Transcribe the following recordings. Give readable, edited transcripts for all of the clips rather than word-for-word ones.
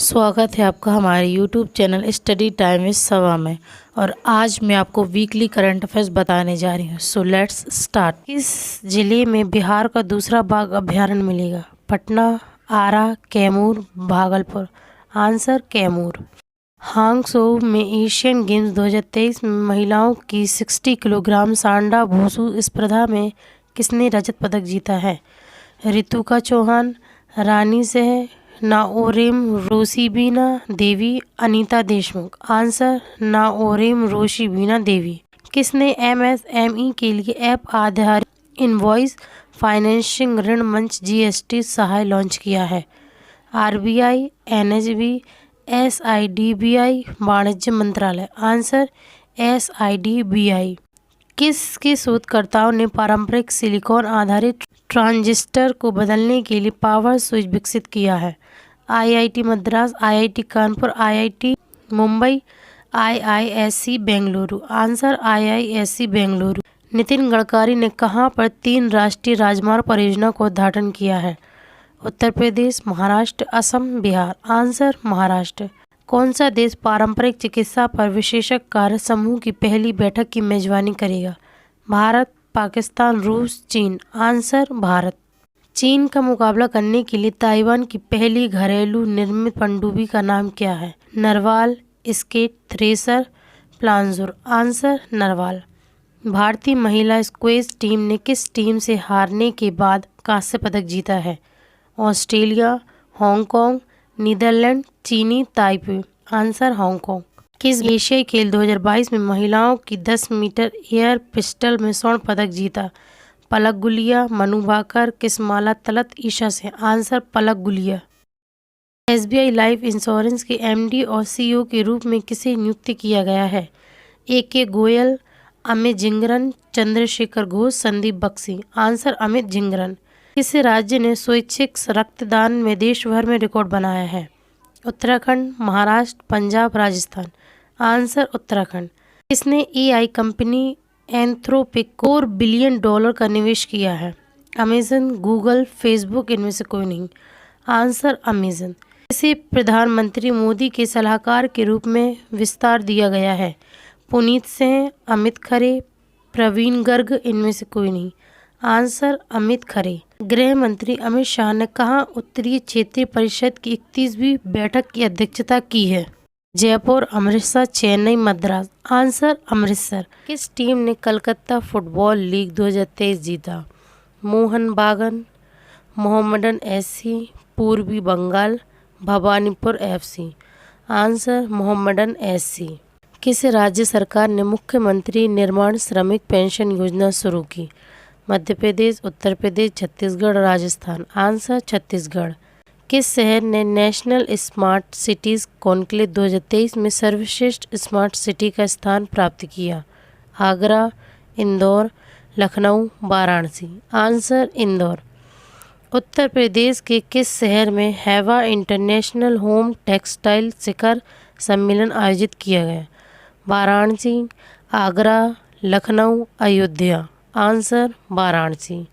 स्वागत है आपका हमारे YouTube चैनल स्टडी टाइम इस सवा में। और आज मैं आपको वीकली करंट अफेयर्स बताने जा रही हूँ। So let's start. किस जिले में बिहार का दूसरा बाघ अभ्यारण्य मिलेगा? पटना, आरा, कैमूर, भागलपुर। आंसर कैमूर। हांगझोउ में एशियन गेम्स 2023 में महिलाओं की 60 किलोग्राम सांडा वुशु स्पर्धा में किसने रजत पदक जीता है? रितुका चौहान, रानी सिंह, नाओरेम रोशिबिना देवी, अनीता देशमुख। आंसर नाओरेम रोशिबिना देवी। किसने एमएसएमई के लिए ऐप आधारित इनवॉइस फाइनेंसिंग ऋण मंच जीएसटी सहाय लॉन्च किया है? आरबीआई, एनएचबी, एसआईडीबीआई, वाणिज्य मंत्रालय। आंसर एसआईडीबीआई। किसके शोधकर्ताओं ने पारंपरिक सिलिकॉन आधारित ट्रांजिस्टर को बदलने के लिए पावर स्विच विकसित किया है? IIT Madras, IIT Kanpur, IIT Mumbai, IISc Bengaluru. Answer IISc Bengaluru. Nitin Gadkari ने कहां पर 3 राष्ट्रीय राजमार्ग परियोजना का उद्घाटन किया है? उत्तर प्रदेश, महाराष्ट्र, असम, बिहार। आंसर महाराष्ट्र। कौन सा देश पारंपरिक चिकित्सा पर विशेषज्ञ कार्य समूह की पहली बैठक की मेजबानी करेगा? भारत, पाकिस्तान, रूस, चीन। आंसर भारत। चीन का मुकाबला करने के लिए ताइवान की पहली घरेलू निर्मित पनडुब्बी का नाम क्या है? नरवाल, स्केट, थ्रेसर, प्लांजोर। Answer narwhal. भारतीय महिला स्क्वैश टीम ने किस टीम से हारने के बाद कांस्य पदक जीता है? ऑस्ट्रेलिया, हांगकांग, नीदरलैंड, चीनी ताइपे। Answer Hong Kong. किस एशियाई खेल 2022 में महिलाओं की 10 मीटर एयर पिस्टल में स्वर्ण पदक जीता? पलक गुलिया, मनु भाकर, किस्माला तलत, ईशा सिंह। आंसर पलक गुलिया। एसबीआई लाइफ इंश्योरेंस के एमडी और सीईओ के रूप में किसे नियुक्त किया गया है? ए.के. गोयल, अमित जिंगरन, चंद्रशेखर घोष, संदीप बख्शी। आंसर अमित जिंगरन। किस राज्य ने स्वैच्छिक रक्तदान में देश भर में रिकॉर्ड बनाया है? उत्तराखंड, महाराष्ट्र, पंजाब, राजस्थान। आंसर उत्तराखंड। किसने एआई कंपनी एंथ्रोपिक $4 बिलियन का निवेश किया है? Amazon, Google, Facebook. इनमें से कोई नहीं। Answer Amazon. किसे प्रधानमंत्री मोदी के सलाहकार के रूप में विस्तार दिया गया है? पुनीत सिंह, अमित खरे, प्रवीण गर्ग। इनमें से कोई नहीं। आंसर अमित खरे। गृह मंत्री अमित शाह ने कहां उत्तरीय क्षेत्रीय परिषद की 31वीं बैठक की अध्यक्षता की है? जयपुर, अमृतसर, चेन्नई, मद्रास। आंसर अमृतसर। किस टीम ने कलकत्ता फुटबॉल लीग 2023 जीता? मोहन बागान, मोहम्मडन एससी, पूर्वी Bengal, Bhawanipur FC. Answer Mohammedan SC. किस राज्य सरकार ने मुख्यमंत्री निर्माण श्रमिक पेंशन योजना शुरू की? मध्य प्रदेश, उत्तर प्रदेश, छत्तीसगढ़, राजस्थान। आंसर छत्तीसगढ़। किस शहर ने नेशनल स्मार्ट सिटीज़ कॉन्क्लेव 2023 में सर्वश्रेष्ठ स्मार्ट सिटी का स्थान प्राप्त किया? आगरा, इंदौर, लखनऊ, वाराणसी। आंसर इंदौर। उत्तर प्रदेश के किस शहर में हैवा इंटरनेशनल होम टेक्सटाइल शिखर सम्मेलन आयोजित किया गया? वाराणसी, आगरा, लखनऊ, अयोध्या। आंसर वाराणसी।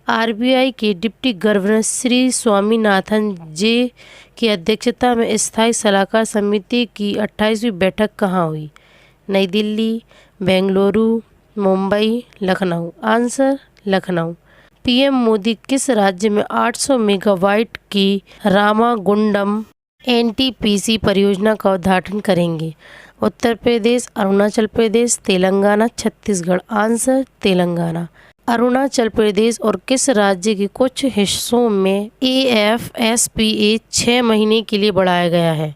आरबीआई के डिप्टी गवर्नर श्री स्वामीनाथन जे की अध्यक्षता में स्थायी सलाहकार समिति की 28वीं बैठक कहाँ हुई? नई दिल्ली, बेंगलुरु, मुंबई, लखनऊ। आंसर लखनऊ। पीएम मोदी किस राज्य में 800 मेगावाट की रामागुंडम एनटीपीसी परियोजना का उद्घाटन करेंगे? उत्तर प्रदेश, अरुणाचल प्रदेश, तेलंगाना, छत्तीसगढ़। आंसर तेलंगाना। अरुणाचल प्रदेश और किस राज्य के कुछ हिस्सों में AFSPA 6 महीने के लिए बढ़ाया गया है?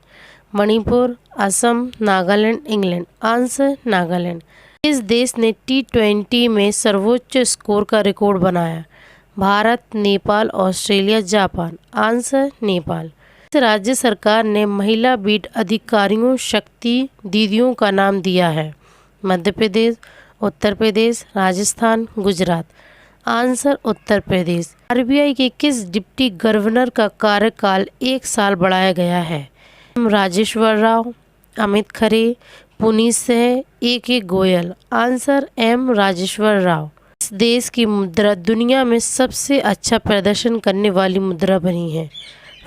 मणिपुर, असम, नागालैंड, इंग्लैंड। आंसर नागालैंड। किस देश ने T20 में सर्वोच्च स्कोर का रिकॉर्ड बनाया? Bharat, Nepal, Australia, Japan. Answer Nepal. किस राज्य सरकार ने महिला बीट अधिकारियों शक्ति दीदियों का नाम दिया है? मध्य प्रदेश, उत्तर प्रदेश, राजस्थान, गुजरात। आंसर उत्तर प्रदेश। आरबीआई के किस डिप्टी गवर्नर का कार्यकाल 1 साल बढ़ाया गया है? Rajeshwar Rao, Amit Khare, Puneet Singh, A K. Goyal. Answer M Rajeshwar Rao. इस देश की मुद्रा दुनिया में सबसे अच्छा प्रदर्शन करने वाली मुद्रा बनी है?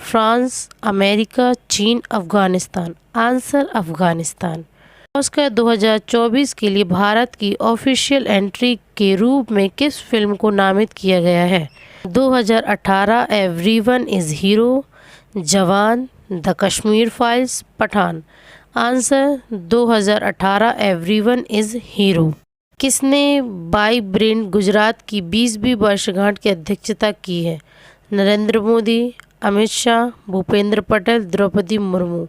फ्रांस, अमेरिका, चीन, अफगानिस्तान। आंसर अफगानिस्तान। ऑस्कर 2024 के लिए भारत की ऑफिशियल एंट्री के रूप में किस फिल्म को नामित किया गया है? 2018 everyone is hero, Jawan, the Kashmir files, Pathaan. Answer 2018 everyone is hero. किसने वाइब्रेंट गुजरात की 20वीं वर्षगांठ की अध्यक्षता की है? नरेंद्र मोदी, अमित शाह, भूपेंद्र पटेल, द्रौपदी मुर्मू।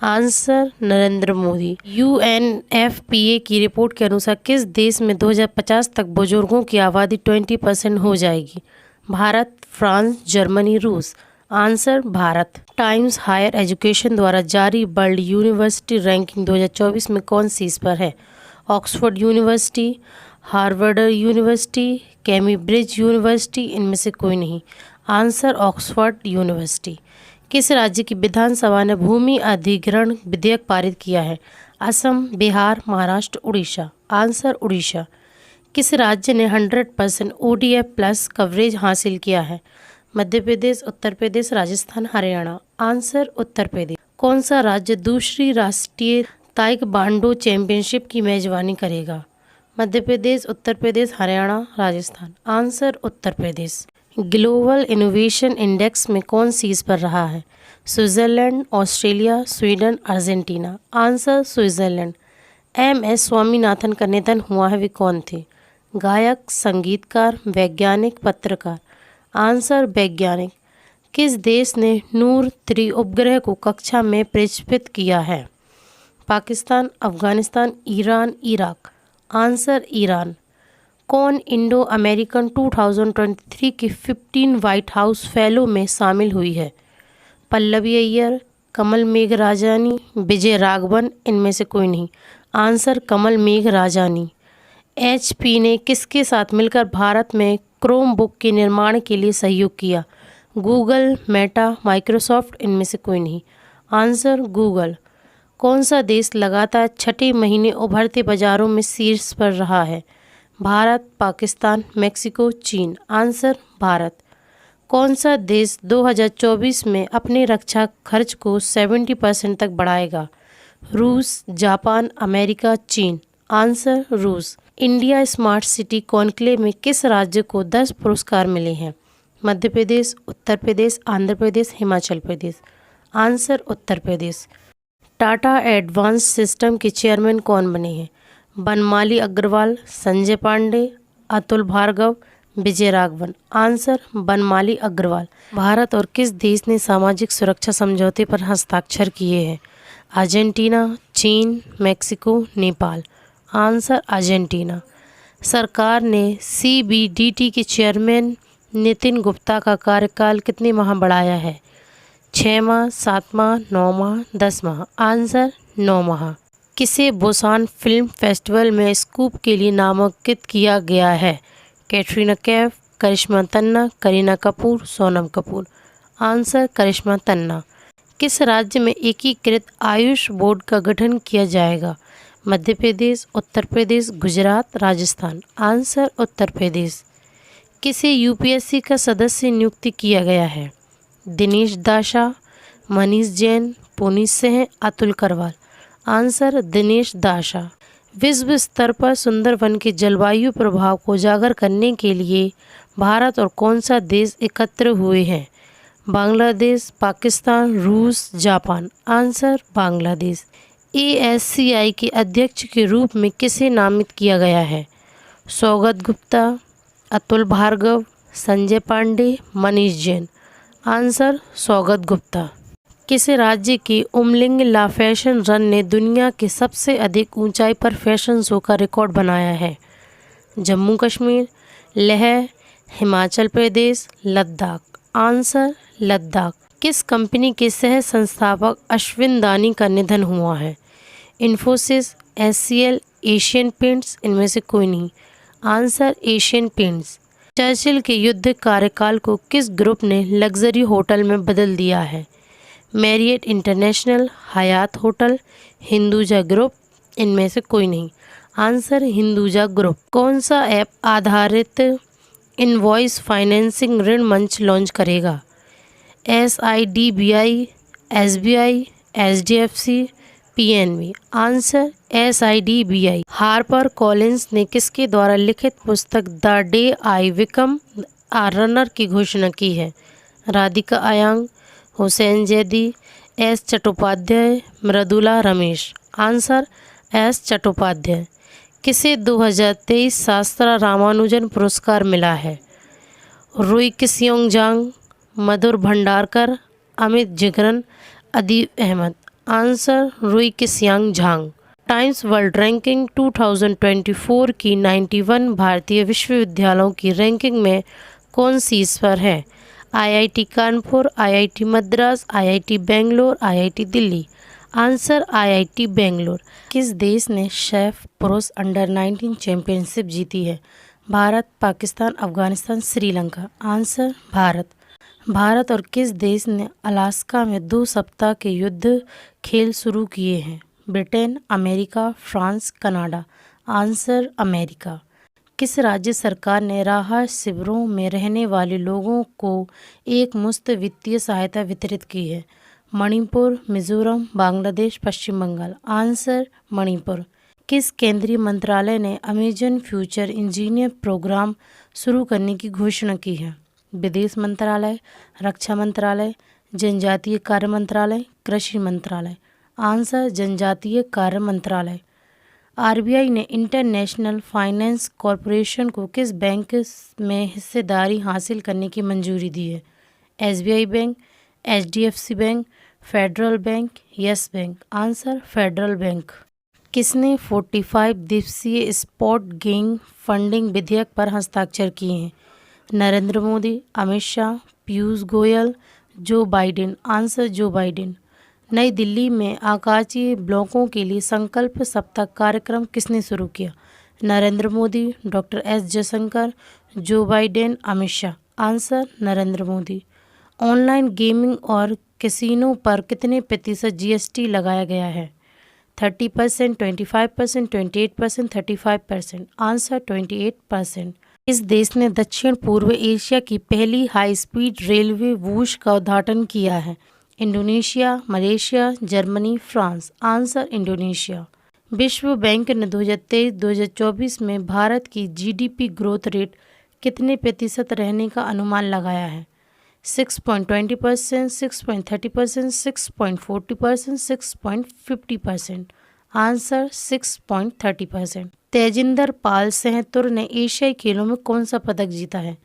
आंसर नरेंद्र मोदी। UNFPA की रिपोर्ट के अनुसार किस देश में 2050 तक बुजुर्गों की आबादी 20% हो जाएगी? भारत, फ्रांस, जर्मनी, रूस। Answer Bharat. Times Higher Education द्वारा जारी वर्ल्ड यूनिवर्सिटी रैंकिंग 2024 में कौन सी इस पर है? Oxford university, Harvard university, Cambridge university, इनमें से कोई नहीं। Answer Oxford university. किस राज्य की विधानसभा ने भूमि अधिग्रहण विधेयक पारित किया है? असम, बिहार, महाराष्ट्र, उड़ीसा। आंसर उड़ीसा। किस राज्य ने 100% ODF प्लस कवरेज हासिल किया है? मध्य प्रदेश, उत्तर प्रदेश, राजस्थान, हरियाणा। आंसर उत्तर प्रदेश। कौन सा राज्य दूसरी राष्ट्रीय ताइक्वांडो चैंपियनशिप की मेजबानी करेगा? Madhya Pradesh, Uttar Pradesh, Haryana, Rajasthan. Answer Uttar Pradesh. Global innovation index में कौन शीर्ष पर रहा है? Switzerland, Australia, Sweden, Argentina. Answer Switzerland. MS Swaminathan का निधन हुआ है, वे कौन थे? गायक, संगीतकार, वैज्ञानिक, पत्रकार। आंसर वैज्ञानिक। किस देश ने नूर 3 उपग्रह को कक्षा में प्रक्षेपित किया है? Pakistan, Afghanistan, Iran, Iraq. Answer Iran. कौन इंडो अमेरिकन 2023 की 15 व्हाइट हाउस फेलो में शामिल हुई है? पल्लवी अय्यर, कमल मेघराजानी, विजय राघवन, इनमें से कोई नहीं। आंसर कमल मेघराजानी। HP ने किसके साथ मिलकर भारत में क्रोम बुक के निर्माण के लिए सहयोग किया? गूगल, मेटा, माइक्रोसॉफ्ट, इनमें से कोई नहीं। Answer Google. कौन सा देश लगातार छठे महीने उभरते बाजारों में शीर्ष पर रहा है? भारत, पाकिस्तान, मेक्सिको, चीन। आंसर भारत। कौन सा देश 2024 में अपने रक्षा खर्च को 70% तक बढ़ाएगा? रूस, जापान, अमेरिका, चीन। आंसर रूस। इंडिया स्मार्ट सिटी कॉन्क्लेव में किस राज्य को 10 पुरस्कार मिले हैं? Madhya Pradesh, Uttar Pradesh, Andhra Pradesh, Himachal Pradesh. Answer Uttar Pradesh. Tata advance system के चेयरमैन कौन बने हैं? बनमाली अग्रवाल, संजय पांडे, अतुल भार्गव, विजय राघवन। आंसर बनमाली अग्रवाल। भारत और किस देश ने सामाजिक सुरक्षा समझौते पर हस्ताक्षर किए हैं? अर्जेंटीना, चीन, मेक्सिको, नेपाल। Answer Argentina. सरकार ने CBDT के चेयरमैन नितिन गुप्ता का कार्यकाल कितने माह बढ़ाया है? 6 माह, 7 माह, 9 माह, 10 माह। आंसर 9 माह। किसे बुसान फिल्म फेस्टिवल में स्कूप के लिए नामांकित किया गया है? कैटरीना कैफ, करिश्मा तन्ना, करीना कपूर, सोनम कपूर। आंसर करिश्मा तन्ना। किस राज्य में एकीकृत आयुष बोर्ड का गठन किया जाएगा? मध्य प्रदेश, उत्तर प्रदेश, गुजरात, राजस्थान। आंसर उत्तर प्रदेश। किसे UPSC का सदस्य नियुक्त किया गया है? दिनेश दाशा, मनीष जैन, पुनीत सिंह, अतुल करवाल। आंसर दिनेश दाशा। विश्व स्तर पर सुंदरवन के जलवायु प्रभाव को उजागर करने के लिए भारत और कौन सा देश एकत्र हुए हैं? बांग्लादेश, पाकिस्तान, रूस, जापान। आंसर बांग्लादेश। ASCI के अध्यक्ष के रूप में किसे नामित किया गया है? सौगत गुप्ता, अतुल भार्गव, संजय पांडे, मनीष जैन। आंसर सौगत गुप्ता। किस राज्य के उमलिंग ला फैशन रन ने दुनिया के सबसे अधिक ऊंचाई पर फैशन शो का रिकॉर्ड बनाया है? जम्मू कश्मीर, लेह, हिमाचल प्रदेश, लद्दाख। आंसर लद्दाख। किस कंपनी के सह संस्थापक अश्विन दानी का निधन हुआ है? इन्फोसिस, SCL, एशियन पेंट्स, इनमें से कोई नहीं। Answer Asian paints. चर्चिल के युद्ध कार्यकाल को किस ग्रुप ने लग्जरी होटल में बदल दिया है? Marriott international, Hyatt hotel, Hinduja group, इनमें से कोई नहीं। Answer Hinduja group. कौन सा ऐप आधारित इनवॉइस फाइनेंसिंग ऋण मंच लॉन्च करेगा? SIDBI, SBI, HDFC, PNB। Answer SIDBI। Harper Collins ने किसके द्वारा लिखित पुस्तक the day I become a runner की घोषणा की है? राधिका आयांग, Hussain Zaidi, S Chattopadhyay, Mridula Ramesh. Answer S Chattopadhyay. किसे 2023 शास्त्रा रामानुजन पुरस्कार मिला है? रुई किस्योंगजांग, मधुर भंडारकर, अमित जिगरन, Adeeb Ahmed. Answer Rui Xiang Zhang. Times world ranking 2024 की 91 भारतीय विश्वविद्यालयों की रैंकिंग में कौन शीर्ष पर है? IIT Kanpur, IIT Madras, IIT Bangalore, IIT Delhi. Answer IIT Bangalore. किस देश ने शेफ पुरुष अंडर-19 चैंपियनशिप जीती है? भारत, पाकिस्तान, अफगानिस्तान, श्रीलंका। आंसर भारत। भारत और किस देश ने अलास्का में 2 सप्ताह के युद्ध खेल शुरू किए हैं? Britain, America, France, Canada. Answer America. किस राज्य सरकार ने राहत शिविरों में रहने वाले लोगों को एक मुफ्त वित्तीय सहायता वितरित की है? मणिपुर, मिजोरम, बांग्लादेश, पश्चिम बंगाल। आंसर मणिपुर। किस केंद्रीय मंत्रालय ने अमेजन फ्यूचर इंजीनियर प्रोग्राम शुरू करने की घोषणा की है? विदेश मंत्रालय, रक्षा मंत्रालय, जनजातीय कार्य मंत्रालय, कृषि मंत्रालय। आंसर जनजातीय कार्य मंत्रालय। RBI ने इंटरनेशनल फाइनेंस कॉरपोरेशन को किस बैंक में हिस्सेदारी हासिल करने की मंजूरी दी है? SBI bank, HDFC bank, federal bank, yes bank. Answer federal bank. किसने 45 दिवसीय स्पॉट गेम फंडिंग विधेयक पर हस्ताक्षर किए हैं? Narendra Modi, Amit Shah, Piyush Goyal, Joe Biden. Answer Joe Biden. नई दिल्ली में आकाशीय ब्लॉकों के लिए संकल्प सप्ताह कार्यक्रम किसने शुरू किया? Narendra Modi, doctor S Jaishankar, Joe Biden, Amit Shah. Answer Narendra Modi. Online gaming और कैसीनो पर कितने प्रतिशत GST लगाया गया है? 30%, 25%, 28%, 35%। आंसर 28%। इस देश ने दक्षिण पूर्व एशिया की पहली हाई स्पीड रेलवे वूश का उद्घाटन किया है? Indonesia, Malaysia, Germany, France. Answer Indonesia. विश्व बैंक ने 2023-2024 में भारत की GDP ग्रोथ रेट कितने प्रतिशत रहने का अनुमान लगाया है? 6.20%, 6.30%, 6.40%, 6.50%। आंसर 6.30%। तेजिंदर पाल सहतुर ने एशियाई खेलों में कौन सा पदक जीता है?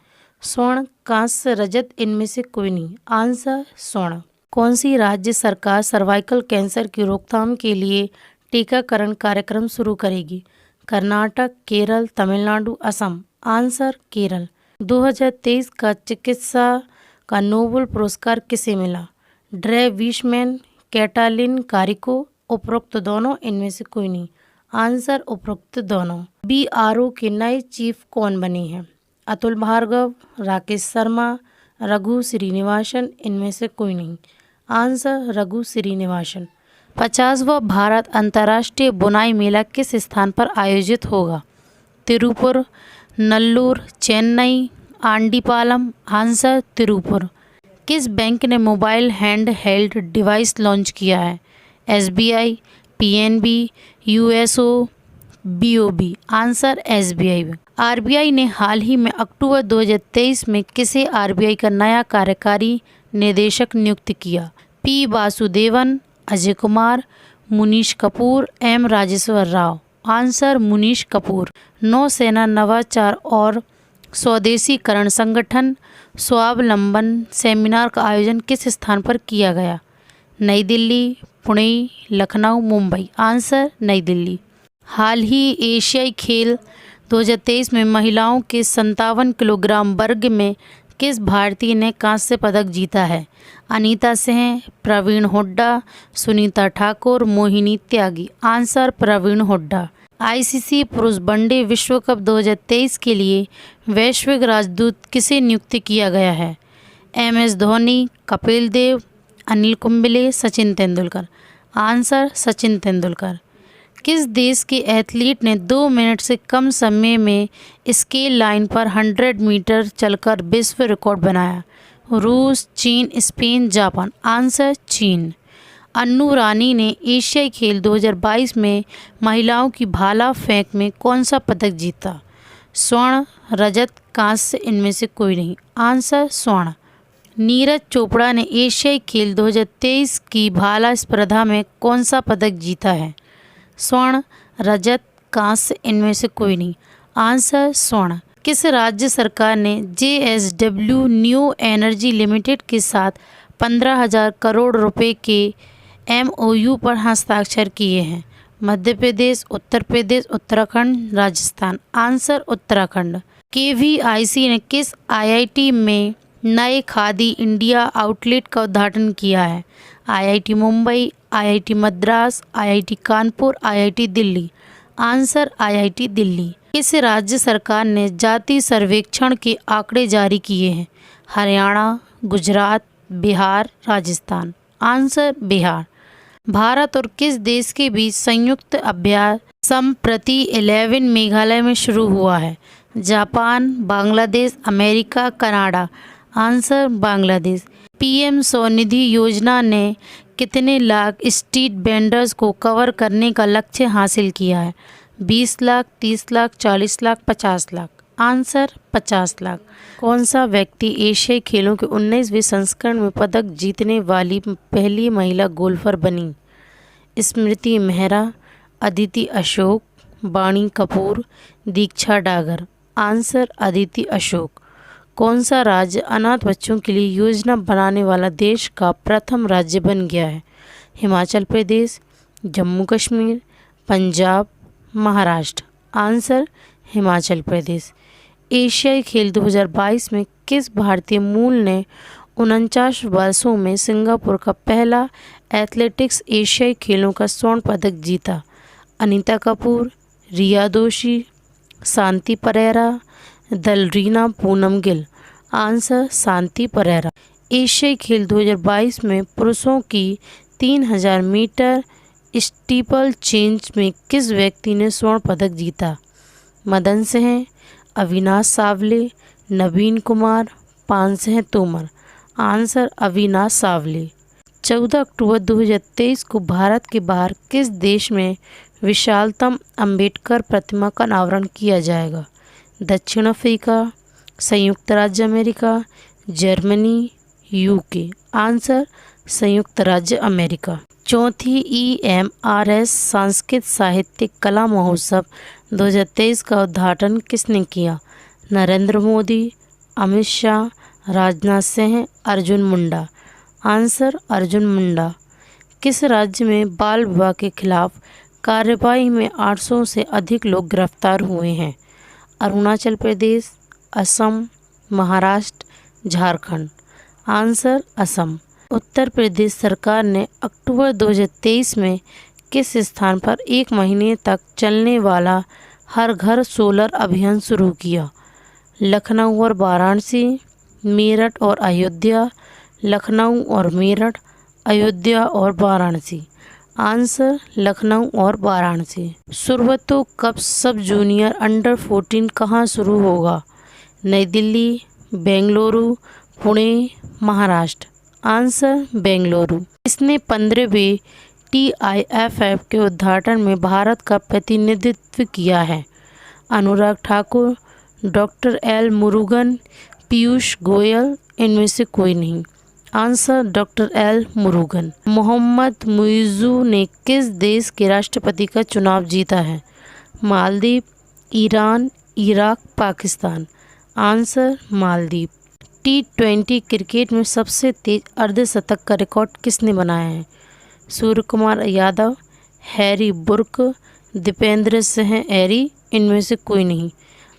स्वर्ण, कांस्य, रजत, इनमें से कोई नहीं। आंसर स्वर्ण। कौन सी राज्य सरकार सर्वाइकल कैंसर की रोकथाम के लिए टीकाकरण कार्यक्रम शुरू करेगी? कर्नाटक, केरल, तमिलनाडु, असम। आंसर केरल। 2023 का चिकित्सा का नोबेल पुरस्कार किसे मिला? ड्रे विशमैन, कैटालिन कारिको, उपरोक्त दोनों, इनमें से कोई नहीं। आंसर उपरोक्त दोनों। BRO के नए चीफ कौन बने हैं? अतुल भार्गव, राकेश शर्मा, रघु श्रीनिवासन, इनमें से कोई नहीं। आंसर रघु श्रीनिवासन। 50वां भारत अंतर्राष्ट्रीय बुनाई मेला किस स्थान पर आयोजित होगा? तिरुपुर, नल्लूर, चेन्नई, आंडीपालम। आंसर तिरुपुर। किस बैंक ने mobile hand held device launch किया है? SBI, PNB, USO, BOB। Answer SBI। RBI ने हाल ही में अक्टूबर 2023 में किसे RBI का नया कार्यकारी निदेशक नियुक्त किया? P Vasudevan, Ajay Kumar, Munish Kapoor, M Rajeshwar Rao. Answer Munish Kapoor. नौसेना नवाचार और स्वदेशीकरण संगठन स्वावलंबन सेमिनार का आयोजन किस स्थान पर किया गया? नई दिल्ली, पुणे, लखनऊ, मुंबई। आंसर नई दिल्ली। हाल ही एशियाई खेल 2023 में महिलाओं के 57 किलोग्राम वर्ग में किस भारतीय ने कांस्य पदक जीता है? अनीता सिंह, प्रवीण हुड्डा, सुनीता ठाकुर, मोहिनी त्यागी। आंसर प्रवीण हुड्डा। ICC पुरुष वनडे विश्व कप 2023 के लिए वैश्विक राजदूत किसे नियुक्त किया गया है? MS धोनी, कपिल देव, अनिल कुंबले, सचिन तेंदुलकर। आंसर सचिन तेंदुलकर। किस देश के एथलीट ने 2 मिनट से कम समय में स्केल लाइन पर 100 मीटर चलकर विश्व रिकॉर्ड बनाया? रूस, चीन, स्पेन, जापान। आंसर चीन। अन्नू रानी ने एशियाई खेल 2022 में महिलाओं की भाला फेंक में कौन सा पदक जीता? स्वर्ण, रजत, कांस्य, इनमें से कोई नहीं। आंसर स्वर्ण। नीरज चोपड़ा ने एशियाई खेल 2023 की भाला स्पर्धा में कौन सा पदक जीता है? स्वर्ण, रजत, कांस्य, इनमें से कोई नहीं। आंसर स्वर्ण। किस राज्य सरकार ने JSW न्यू एनर्जी लिमिटेड के साथ 15,000 करोड़ रुपए के MOU पर हस्ताक्षर किए हैं? मध्य प्रदेश, उत्तर प्रदेश, उत्तराखंड, राजस्थान। आंसर उत्तराखंड। KVIC ने किस IIT में नए खादी इंडिया आउटलेट का उद्घाटन किया है? IIT Mumbai, IIT Madras, IIT Kanpur, IIT Delhi. Answer IIT Delhi. किस राज्य सरकार ने जाति सर्वेक्षण के आंकड़े जारी किए हैं? हरियाणा, गुजरात, बिहार, राजस्थान। आंसर बिहार। भारत और किस देश के बीच संयुक्त अभ्यास संप्रति 11 मेघालय में शुरू हुआ है? Japan, Bangladesh, America, Canada. Answer Bangladesh. PM Svanidhi योजना ने कितने लाख स्ट्रीट वेंडर्स को कवर करने का लक्ष्य हासिल किया है? 20 लाख, 30 लाख, 40 लाख, 50 लाख। आंसर 50 लाख। कौन सा व्यक्ति एशियाई खेलों के 19वें संस्करण में पदक जीतने वाली पहली महिला गोल्फर बनी? स्मृति मेहरा, अदिति अशोक, वाणी कपूर, दीक्षा डागर। आंसर अदिति अशोक। कौन सा राज्य अनाथ बच्चों के लिए योजना बनाने वाला देश का प्रथम राज्य बन गया है? हिमाचल प्रदेश, जम्मू कश्मीर, पंजाब, महाराष्ट्र। आंसर हिमाचल प्रदेश। एशियाई खेल 2022 में किस भारतीय मूल ने 49 वर्षों में सिंगापुर का पहला एथलेटिक्स एशियाई खेलों का स्वर्ण पदक जीता? अनीता कपूर, रिया दोशी, शांति परेरा, दलरीना पूनम गिल। आंसर शांति परेरा। एशियाई खेल 2022 में पुरुषों की 3000 मीटर स्टीपल चेंज में किस व्यक्ति ने स्वर्ण पदक जीता? मदन सिंह, अविनाश सावले, नवीन कुमार, पान सिंह तोमर। आंसर अविनाश सावले। 14 अक्टूबर 2023 को भारत के बाहर किस देश में विशालतम अंबेडकर प्रतिमा का अनावरण किया जाएगा? दक्षिण अफ्रीका, संयुक्त राज्य अमेरिका, जर्मनी, UK। आंसर संयुक्त राज्य अमेरिका। चौथी EMRS सांस्कृतिक साहित्यिक कला महोत्सव 2023 का उद्घाटन किसने किया? नरेंद्र मोदी, अमित शाह, राजनाथ सिंह, अर्जुन मुंडा। आंसर अर्जुन मुंडा। किस राज्य में बाल विवाह के खिलाफ कार्रवाई में 800 से अधिक लोग गिरफ्तार हुए हैं? अरुणाचल प्रदेश, असम, महाराष्ट्र, झारखंड। आंसर असम। उत्तर प्रदेश सरकार ने अक्टूबर 2023 में किस स्थान पर 1 महीने तक चलने वाला हर घर सोलर अभियान शुरू किया? लखनऊ और वाराणसी, मेरठ और अयोध्या, लखनऊ और मेरठ, अयोध्या और वाराणसी। आंसर लखनऊ और Varanasi. Subroto cup sub junior under 14 कहाँ शुरू होगा? नई दिल्ली, बेंगलुरु, पुणे, महाराष्ट्र। आंसर बेंगलुरु। इसने 15वें TIFF के उद्घाटन में भारत का प्रतिनिधित्व किया है? अनुराग ठाकुर, डॉक्टर L मुरुगन, पीयूष गोयल, इनमें से कोई नहीं। Answer doctor L Murugan. Mohammed Muizzu ने किस देश के राष्ट्रपति का चुनाव जीता है? Maldives, Iran, Iraq, Pakistan. Answer Maldives. T20 cricket में सबसे तेज अर्धशतक का रिकॉर्ड किसने बनाया है? सूर्य कुमार यादव, हैरी बुर्क, दीपेंद्र सिंह एरी, इनमें से कोई नहीं।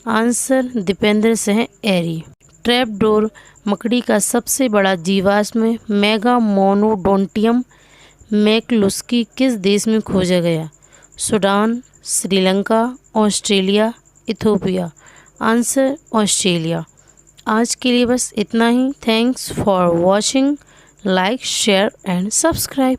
आंसर दीपेंद्र सिंह एरी। ट्रैपडोर मकड़ी का सबसे बड़ा जीवाश्म मेगामोनोडोंटियम मैकलुस्की किस देश में खोजा गया? Sudan, Sri Lanka, Australia, Ethiopia. Answer Australia. आज के लिए बस इतना ही। Thanks for watching. Like, share and subscribe.